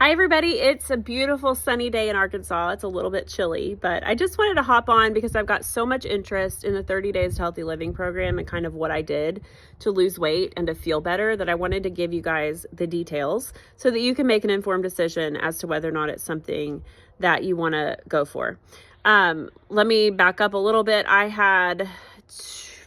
Hi everybody, it's a beautiful sunny day in Arkansas. It's a little bit chilly, but I just wanted to hop on because I've got so much interest in the 30 Days to Healthy Living program and kind of what I did to lose weight and to feel better that I wanted to give you guys the details so that you can make an informed decision as to whether or not it's something that you want to go for. Let me back up a little bit. I had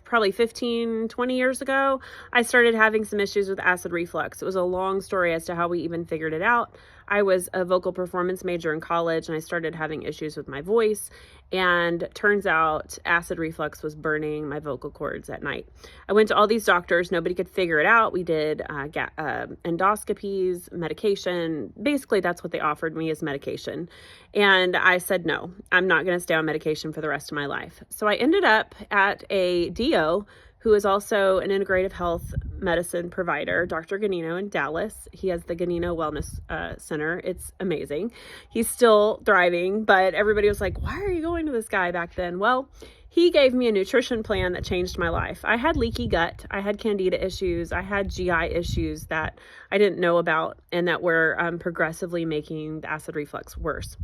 probably 20 years ago, I started having some issues with acid reflux. It was a long story as to how we even figured it out. I was a vocal performance major in college and I started having issues with my voice, and turns out acid reflux was burning my vocal cords at night. I went to all these doctors, nobody could figure it out. We did endoscopies, medication. Basically, that's what they offered me as medication. And I said, no, I'm not going to stay on medication for the rest of my life. So I ended up at a DO who is also an integrative health medicine provider, Dr. Ganino in Dallas. He has the Ganino Wellness Center. It's amazing. He's still thriving, but everybody was like, why are you going to this guy back then? Well, he gave me a nutrition plan that changed my life. I had leaky gut. I had candida issues. I had GI issues that I didn't know about and that were progressively making the acid reflux worse.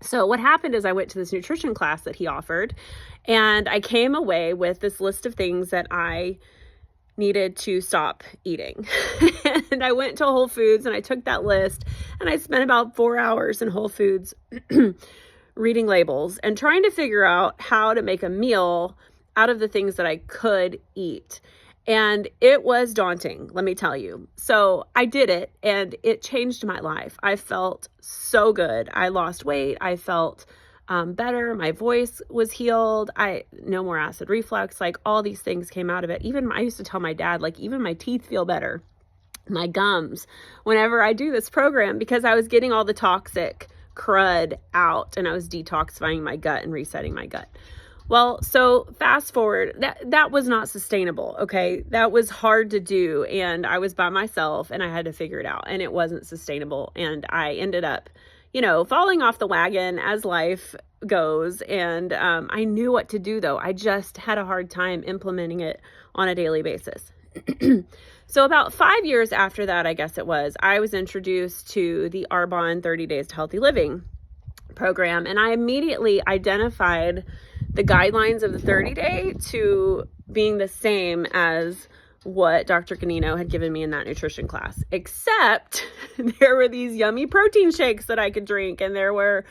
So what happened is I went to this nutrition class that he offered, and I came away with this list of things that I needed to stop eating. And I went to Whole Foods and I took that list and I spent about 4 hours in Whole Foods reading labels and trying to figure out how to make a meal out of the things that I could eat. And it was daunting, let me tell you. So I did it and it changed my life. I felt so good. I lost weight. I felt better. My voice was healed. No more acid reflux. Like, all these things came out of it. Even I used to tell my dad, like, even my teeth feel better, my gums, whenever I do this program, because I was getting all the toxic crud out and I was detoxifying my gut and resetting my gut. Well, so fast forward, that was not sustainable, okay? That was hard to do, and I was by myself, and I had to figure it out, and it wasn't sustainable, and I ended up, falling off the wagon as life goes, and I knew what to do, though. I just had a hard time implementing it on a daily basis. So about 5 years after that, I guess it was, I was introduced to the Arbonne 30 Days to Healthy Living program, and I immediately identified the guidelines of the 30-day to being the same as what Dr. Ganino had given me in that nutrition class, except there were these yummy protein shakes that I could drink, and there were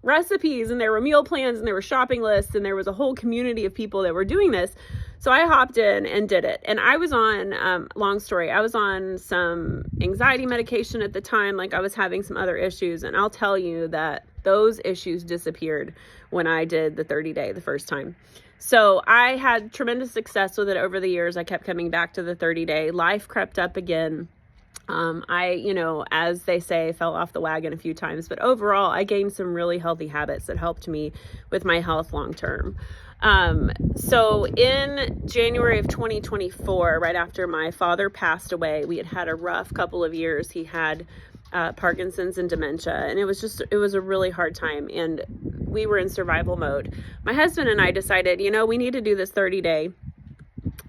recipes, and there were meal plans, and there were shopping lists, and there was a whole community of people that were doing this. So I hopped in and did it. And I was on, long story, I was on some anxiety medication at the time. Like, I was having some other issues, and I'll tell you that those issues disappeared when I did the 30-day the first time. So I had tremendous success with it over the years. I kept coming back to the 30-day. Life crept up again. As they say, fell off the wagon a few times, but overall I gained some really healthy habits that helped me with my health long term. So in January of 2024, right after my father passed away, we had a rough couple of years. He had Parkinson's and dementia, and it was a really hard time, and we were in survival mode. My husband and I decided, we need to do this 30-day.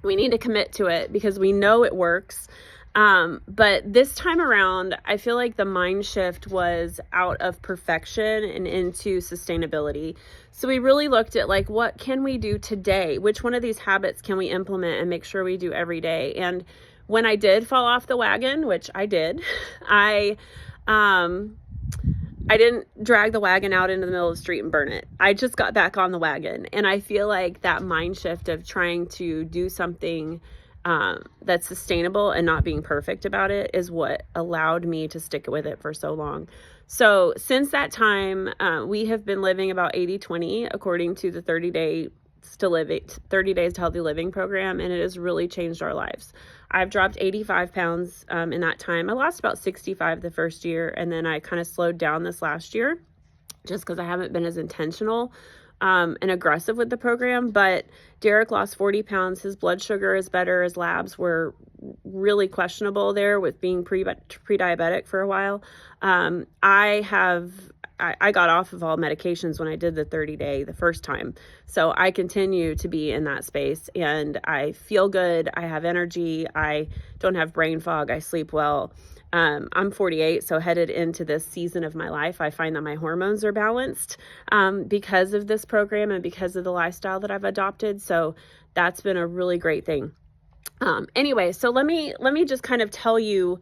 We need to commit to it because we know it works. But this time around, I feel like the mind shift was out of perfection and into sustainability. So we really looked at, like, what can we do today? Which one of these habits can we implement and make sure we do every day? And when I did fall off the wagon, which I did, I didn't drag the wagon out into the middle of the street and burn it. I just got back on the wagon. And I feel like that mind shift of trying to do something that's sustainable and not being perfect about it is what allowed me to stick with it for so long. So since that time, we have been living about 80-20 according to the 30 Days to Healthy Living program, and it has really changed our lives. I've dropped 85 pounds in that time. I lost about 65 the first year, and then I kind of slowed down this last year just because I haven't been as intentional and aggressive with the program. But Derek lost 40 pounds. His blood sugar is better. His labs were really questionable there with being pre-diabetic for a while. I got off of all medications when I did the 30-day the first time. So I continue to be in that space, and I feel good. I have energy. I don't have brain fog. I sleep well. I'm 48, so headed into this season of my life, I find that my hormones are balanced because of this program and because of the lifestyle that I've adopted. So that's been a really great thing. Anyway, so let me just kind of tell you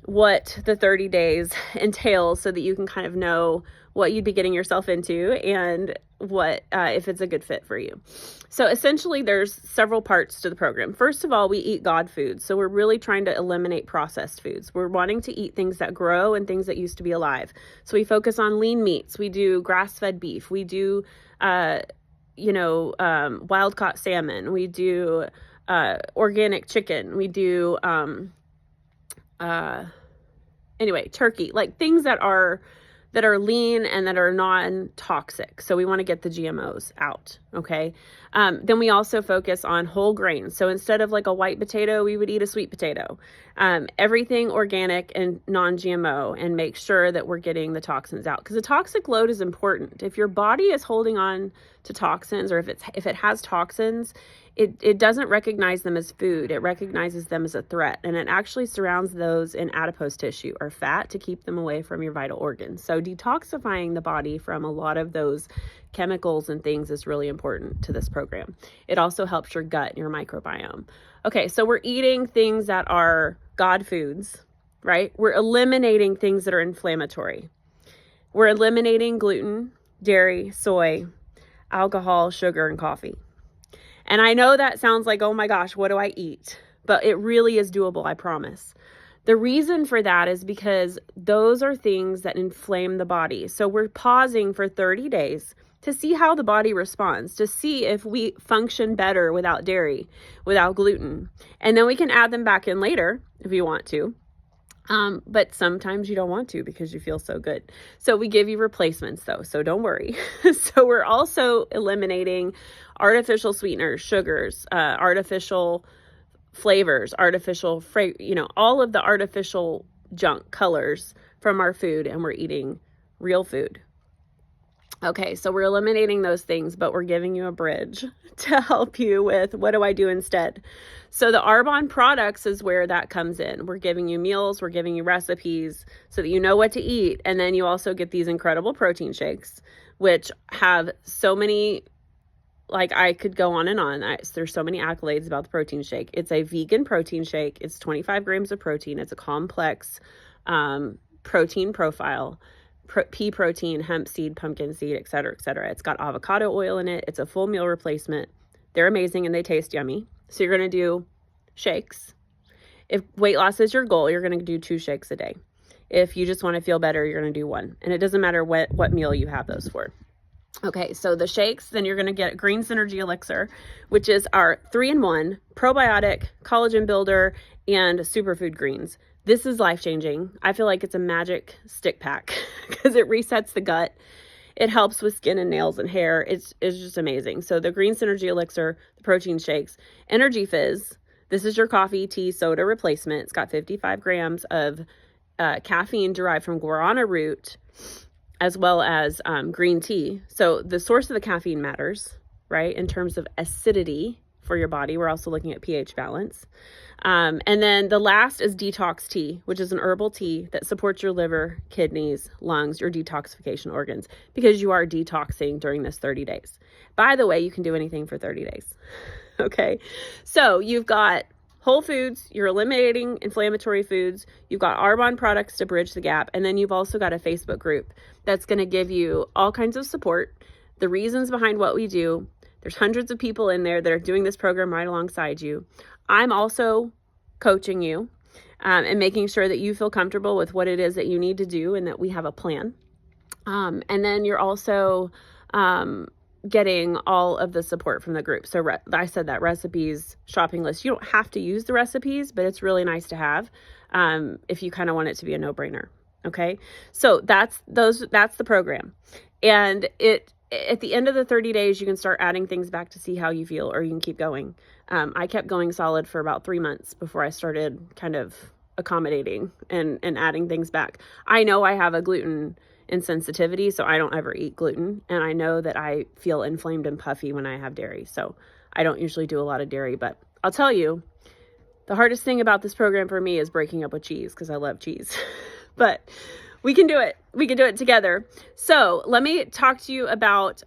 what the 30 days entails so that you can kind of know what you'd be getting yourself into and what if it's a good fit for you. So essentially there's several parts to the program. First of all, we eat God foods. So we're really trying to eliminate processed foods. We're wanting to eat things that grow and things that used to be alive. So we focus on lean meats. We do grass-fed beef. We do wild-caught salmon. We do organic chicken. We do turkey, like things that are lean and that are non-toxic. So we want to get the GMOs out. Okay. Then we also focus on whole grains. So instead of like a white potato, we would eat a sweet potato. Everything organic and non-GMO, and make sure that we're getting the toxins out, because the toxic load is important. If your body is holding on to toxins, or if it has toxins, it doesn't recognize them as food. It recognizes them as a threat, and it actually surrounds those in adipose tissue or fat to keep them away from your vital organs. So detoxifying the body from a lot of those chemicals and things is really important to this program. It also helps your gut and your microbiome. Okay, so we're eating things that are God foods, right? We're eliminating things that are inflammatory. We're eliminating gluten, dairy, soy, alcohol, sugar, and coffee. And I know that sounds like, oh my gosh, what do I eat? But it really is doable, I promise. The reason for that is because those are things that inflame the body. So we're pausing for 30 days to see how the body responds, to see if we function better without dairy, without gluten. And then we can add them back in later if you want to. But sometimes you don't want to because you feel so good. So we give you replacements though, so don't worry. So we're also eliminating artificial sweeteners, sugars, artificial flavors, all of the artificial junk colors from our food, and we're eating real food. Okay, so we're eliminating those things, but we're giving you a bridge to help you with what do I do instead. So the Arbonne products is where that comes in. We're giving you meals, we're giving you recipes so that you know what to eat. And then you also get these incredible protein shakes, which have so many, like I could go on and on. There's so many accolades about the protein shake. It's a vegan protein shake. It's 25 grams of protein. It's a complex protein profile. Pea protein, hemp seed, pumpkin seed, et cetera, et cetera. It's got avocado oil in it. It's a full meal replacement. They're amazing and they taste yummy. So you're going to do shakes. If weight loss is your goal, you're going to do 2 shakes a day. If you just want to feel better, you're going to do 1. And it doesn't matter what meal you have those for. Okay, so the shakes, then you're going to get Green Synergy Elixir, which is our 3-in-1 probiotic, collagen builder, and superfood greens. This is life-changing. I feel like it's a magic stick pack because it resets the gut. It helps with skin and nails and hair. It's just amazing. So the Green Synergy Elixir, the protein shakes, Energy Fizz. This is your coffee, tea, soda replacement. It's got 55 grams of caffeine derived from guarana root, as well as green tea. So the source of the caffeine matters, right? In terms of acidity for your body. We're also looking at pH balance. And then the last is detox tea, which is an herbal tea that supports your liver, kidneys, lungs, your detoxification organs, because you are detoxing during this 30 days. By the way, you can do anything for 30 days. Okay. So you've got whole foods, you're eliminating inflammatory foods, you've got Arbonne products to bridge the gap, and then you've also got a Facebook group that's going to give you all kinds of support, the reasons behind what we do. There's hundreds of people in there that are doing this program right alongside you. I'm also coaching you and making sure that you feel comfortable with what it is that you need to do and that we have a plan. And then you're also getting all of the support from the group. So I said that recipes, shopping list, you don't have to use the recipes, but it's really nice to have if you kind of want it to be a no-brainer. Okay. So that's the program. And at the end of the 30 days, you can start adding things back to see how you feel, or you can keep going. I kept going solid for about 3 months before I started kind of accommodating and adding things back. I know I have a gluten insensitivity, so I don't ever eat gluten. And I know that I feel inflamed and puffy when I have dairy. So I don't usually do a lot of dairy, but I'll tell you, The hardest thing about this program for me is breaking up with cheese because I love cheese. But we can do it. We can do it together. So let me talk to you about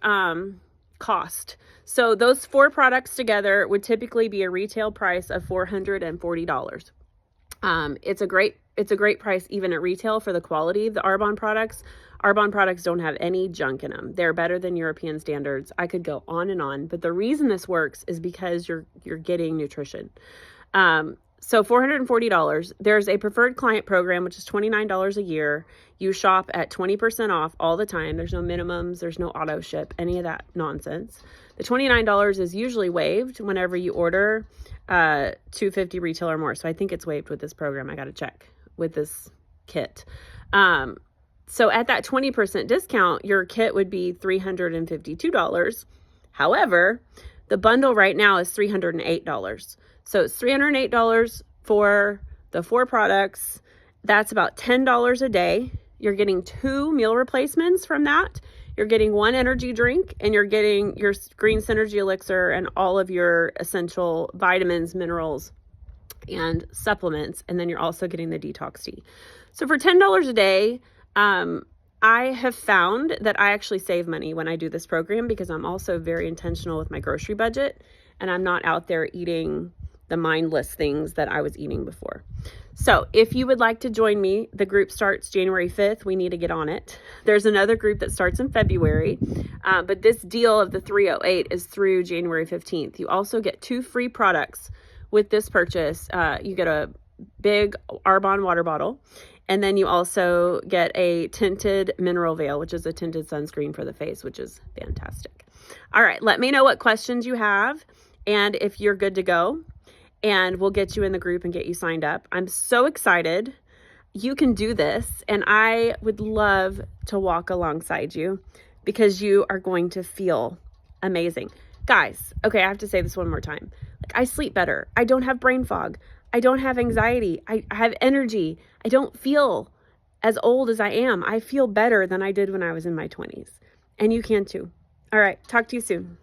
cost. So those 4 products together would typically be a retail price of $440. It's a great price even at retail for the quality of the Arbonne products. Arbonne products don't have any junk in them. They're better than European standards. I could go on and on, but the reason this works is because you're getting nutrition. So $440. There's a preferred client program, which is $29 a year. You shop at 20% off all the time. There's no minimums. There's no auto ship, any of that nonsense. The $29 is usually waived whenever you order $250 retail or more. So I think it's waived with this program. I got to check with this kit. So at that 20% discount, your kit would be $352. However, the bundle right now is $308. So it's $308 for the 4 products. That's about $10 a day. You're getting 2 meal replacements from that. You're getting 1 energy drink, and you're getting your green synergy elixir and all of your essential vitamins, minerals, and supplements. And then you're also getting the detox tea. So for $10 a day, I have found that I actually save money when I do this program because I'm also very intentional with my grocery budget, and I'm not out there eating the mindless things that I was eating before. So if you would like to join me, the group starts January 5th. We need to get on it. There's another group that starts in February, but this deal of the 308 is through January 15th. You also get 2 free products with this purchase. You get a big Arbonne water bottle, and then you also get a tinted mineral veil, which is a tinted sunscreen for the face, which is fantastic. All right, let me know what questions you have and if you're good to go, and we'll get you in the group and get you signed up. I'm so excited. You can do this, and I would love to walk alongside you because you are going to feel amazing. Guys, okay, I have to say this one more time. Like, I sleep better. I don't have brain fog. I don't have anxiety. I have energy. I don't feel as old as I am. I feel better than I did when I was in my 20s. And you can too. All right, talk to you soon.